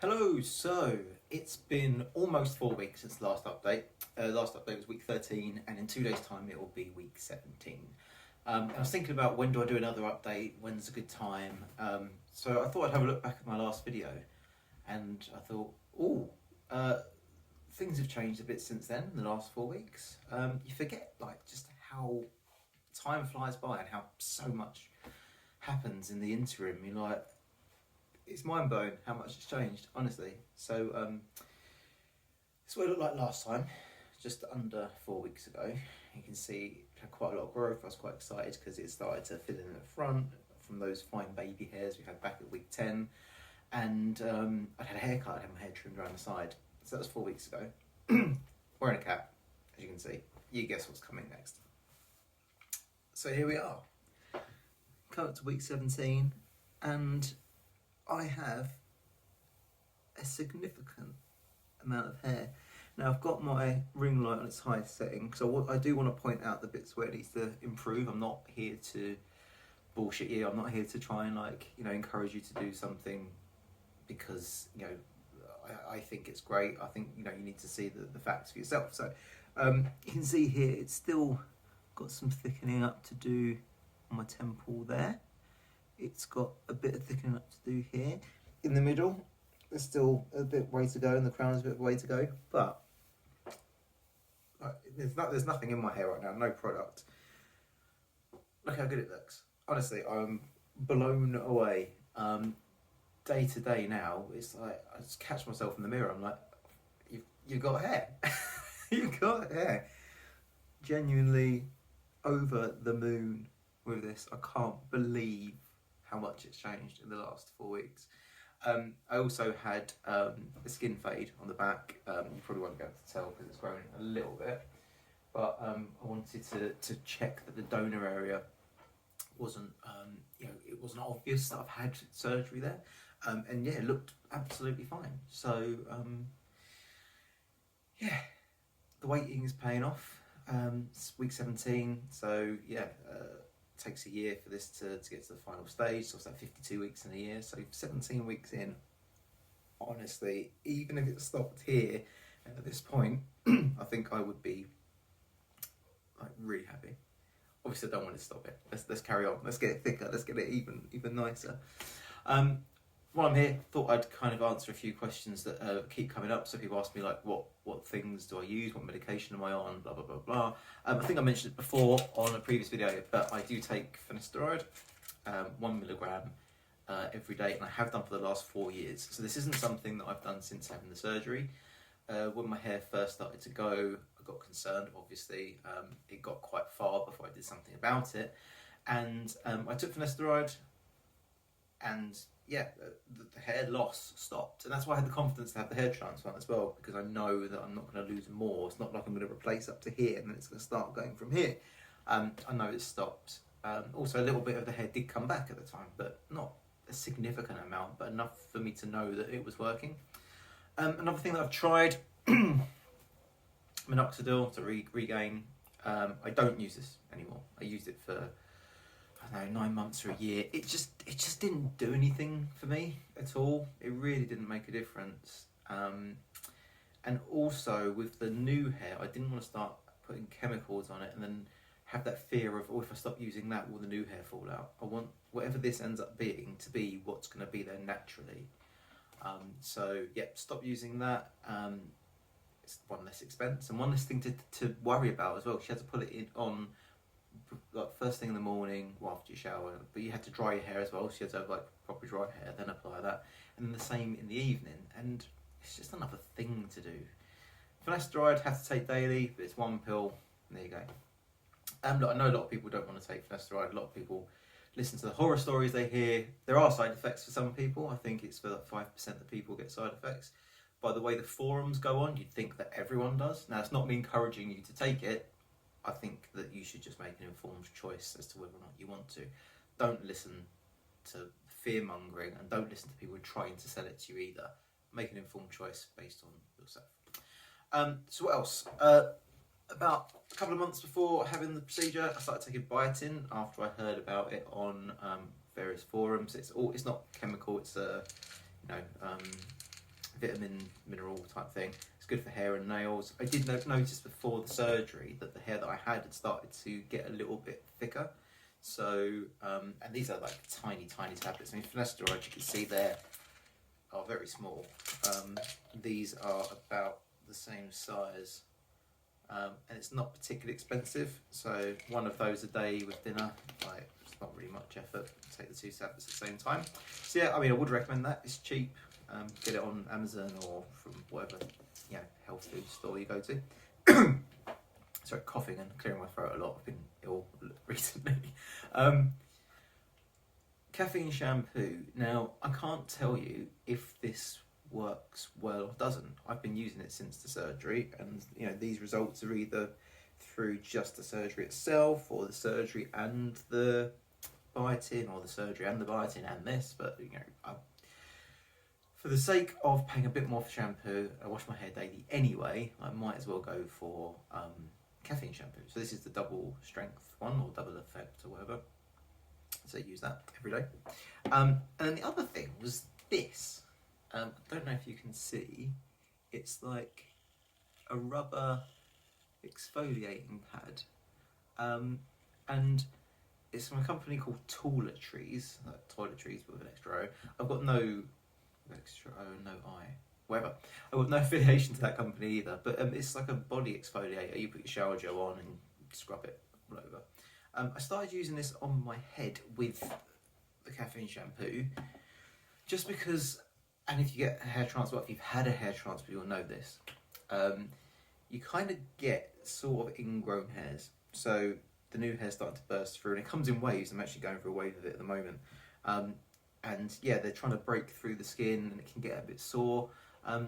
Hello, so it's been almost 4 weeks since the last update. Last update was week 13, and in 2 days' time it will be week 17. I was thinking about when do I do another update, when's a good time. So I thought I'd have a look back at my last video, and I thought, things have changed a bit since then, in the last 4 weeks. You forget just how time flies by and how so much happens in the interim. You're like, it's mind blowing how much it's changed, honestly. So this is what it looked like last time, just under 4 weeks ago. You can see it had quite a lot of growth. I was quite excited because it started to fill in at the front from those fine baby hairs we had back at week 10. And I'd had a haircut, I had my hair trimmed around the side. So that was 4 weeks ago. Wearing a cap, as you can see. You guess what's coming next. So here we are. Come up to week 17, and I have a significant amount of hair. Now I've got my ring light on its highest setting, so I do want to point out the bits where it needs to improve. I'm not here to bullshit you. I'm not here to try and encourage you to do something because I think it's great. I think you need to see the facts for yourself. So you can see here it's still got some thickening up to do on my temple there. It's got a bit of thickening up to do here. In the middle, there's still a bit of way to go, and the crown's a bit of way to go. But there's nothing in my hair right now, no product. Look how good it looks. Honestly, I'm blown away. Day to day now, it's like I just catch myself in the mirror. I'm like, you've got hair. You've got hair. Genuinely over the moon with this. I can't believe how much it's changed in the last 4 weeks. I also had a skin fade on the back. You probably won't be able to tell because it's grown a little bit, but I wanted to check that the donor area wasn't it wasn't obvious that I've had surgery there, and yeah, it looked absolutely fine. So yeah, the waiting is paying off. It's week 17, so yeah. Takes a year for this to get to the final stage, so it's like 52 weeks in a year, so 17 weeks in. Honestly, even if it stopped here at this point, I think I would be really happy. Obviously I don't want to stop it. Let's carry on, let's get it thicker, let's get it even nicer. While I'm here, thought I'd kind of answer a few questions that keep coming up. So people ask me what things do I use, what medication am I on, blah blah blah blah. I think I mentioned it before on a previous video, but I do take Finasteride, 1 milligram every day, and I have done for the last 4 years. So this isn't something that I've done since having the surgery. When my hair first started to go, I got concerned. Obviously, it got quite far before I did something about it, and I took Finasteride, and yeah, the hair loss stopped, and that's why I had the confidence to have the hair transplant as well, because I know that I'm not going to lose more. It's not like I'm going to replace up to here and then it's going to start going from here. I know it stopped. Also, a little bit of the hair did come back at the time, but not a significant amount, but enough for me to know that it was working. Another thing that I've tried, Minoxidil to regain. I don't use this anymore. I used it for 9 months or a year. It just didn't do anything for me at all. It really didn't make a difference. And also with the new hair, I didn't want to start putting chemicals on it and then have that fear of, if I stop using that, will the new hair fall out? I want whatever this ends up being to be what's going to be there naturally. So yeah, stop using that. It's one less expense and one less thing to worry about as well. She had to put it on first thing in the morning, after you shower, but you had to dry your hair as well, so you had to have proper dry hair, then apply that, and then the same in the evening, and it's just another thing to do. Finasteride have to take daily, but it's 1 pill, and there you go. Look, I know a lot of people don't want to take Finasteride. A lot of people listen to the horror stories they hear. There are side effects for some people. I think it's for 5% that people get side effects. By the way the forums go on, you'd think that everyone does. Now, it's not me encouraging you to take it. I think that you should just make an informed choice as to whether or not you want to. Don't listen to fear-mongering, and don't listen to people trying to sell it to you either. Make an informed choice based on yourself. So what else? About a couple of months before having the procedure, I started taking Biotin after I heard about it on various forums. It's not chemical, it's vitamin, mineral type thing. It's good for hair and nails. I did notice before the surgery that the hair that I had started to get a little bit thicker. So, and these are like tiny tablets. I mean, Finasteride, you can see there, are very small. These are about the same size, and it's not particularly expensive. So one of those a day with dinner, like, it's not really much effort to take the 2 tablets at the same time. So yeah, I mean, I would recommend that. It's cheap. Get it on Amazon or from whatever, you know, health food store you go to. Sorry, coughing and clearing my throat a lot. I've been ill recently. Caffeine shampoo. Now, I can't tell you if this works well or doesn't. I've been using it since the surgery, and you know, these results are either through just the surgery itself, or the surgery and the biotin, or the surgery and the biotin and this. But you know, for the sake of paying a bit more for shampoo, I wash my hair daily anyway. I might as well go for caffeine shampoo. So this is the double strength one, or double effect, or whatever. So I use that every day. And then the other thing was this. I don't know if you can see. It's like a rubber exfoliating pad, and it's from a company called Tooletries, like toiletries with an extra O. I've got no extra O, no I, whatever. I've got no affiliation to that company either, but it's like a body exfoliator. You put your shower gel on and scrub it all over. I started using this on my head with the caffeine shampoo, just because, and if you get a hair transplant, if you've had a hair transplant, you'll know this. You kind of get sort of ingrown hairs. So the new hair's starting to burst through, and it comes in waves. I'm actually going through a wave of it at the moment. And yeah, they're trying to break through the skin, and it can get a bit sore.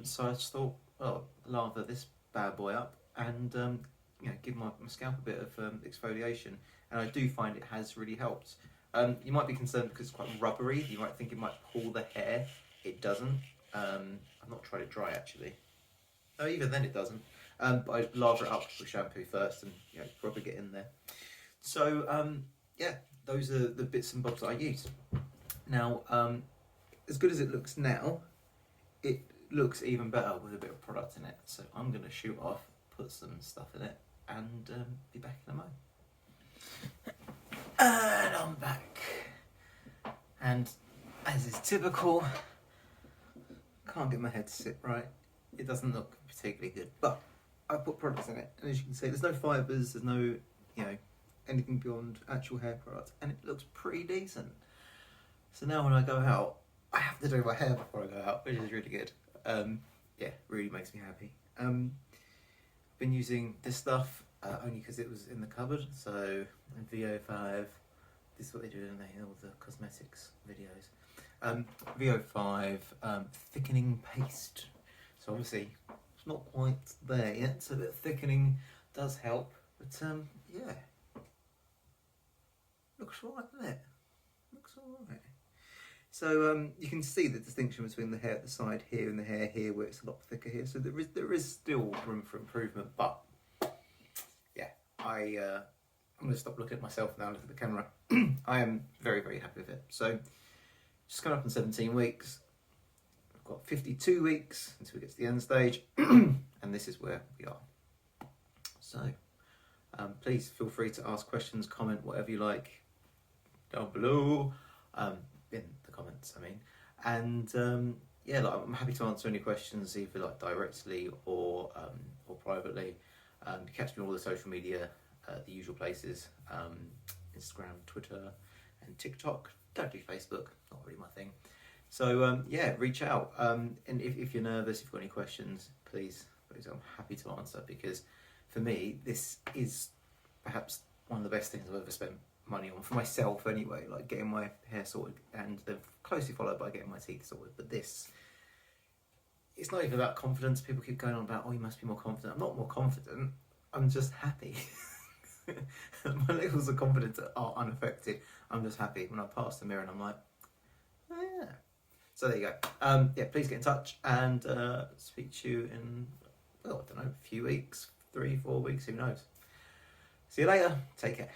So I just thought, well, lather this bad boy up and you know, give my scalp a bit of exfoliation. And I do find it has really helped. You might be concerned because it's quite rubbery. You might think it might pull the hair. It doesn't. I've not tried it dry actually. No, even then it doesn't. But I lather it up with shampoo first, and you know, probably get in there. So yeah, those are the bits and bobs that I use. Now, as good as it looks now, it looks even better with a bit of product in it. So I'm going to shoot off, put some stuff in it, and be back in a moment. And I'm back. And as is typical, can't get my head to sit right. It doesn't look particularly good, but I put products in it, and as you can see, there's no fibres, there's no, you know, anything beyond actual hair products, and it looks pretty decent. So now when I go out, I have to do my hair before I go out, which is really good. Yeah, really makes me happy. I've been using this stuff only because it was in the cupboard. So VO5, this is what they do in all the cosmetics videos. VO5 thickening paste. So obviously it's not quite there yet, so a bit of thickening does help. But yeah, looks all right, doesn't it? Looks all right. So you can see the distinction between the hair at the side here and the hair here, where it's a lot thicker here. So there is still room for improvement, but yeah, I'm going to stop looking at myself now and look at the camera. I am very, very happy with it. So just coming up in 17 weeks. I've got 52 weeks until we get to the end stage, and this is where we are. So please feel free to ask questions, comment, whatever you like down below. In the comments, I mean, and yeah, like, I'm happy to answer any questions, either like directly or privately. Catch me on all the social media, the usual places, Instagram, Twitter, and TikTok. Don't do Facebook, not really my thing. So yeah, reach out, and if you're nervous, if you've got any questions, please, I'm happy to answer, because for me, this is perhaps one of the best things I've ever spent money on, for myself anyway, like getting my hair sorted, and they're closely followed by getting my teeth sorted. But this, it's not even about confidence. People keep going on about, oh, you must be more confident. I'm not more confident, I'm just happy. My levels of confidence are unaffected. I'm just happy when I pass the mirror and I'm like, oh yeah. So there you go. Yeah, please get in touch, and speak to you in, well, I don't know, a few weeks, 3-4 weeks, who knows. See you later, take care.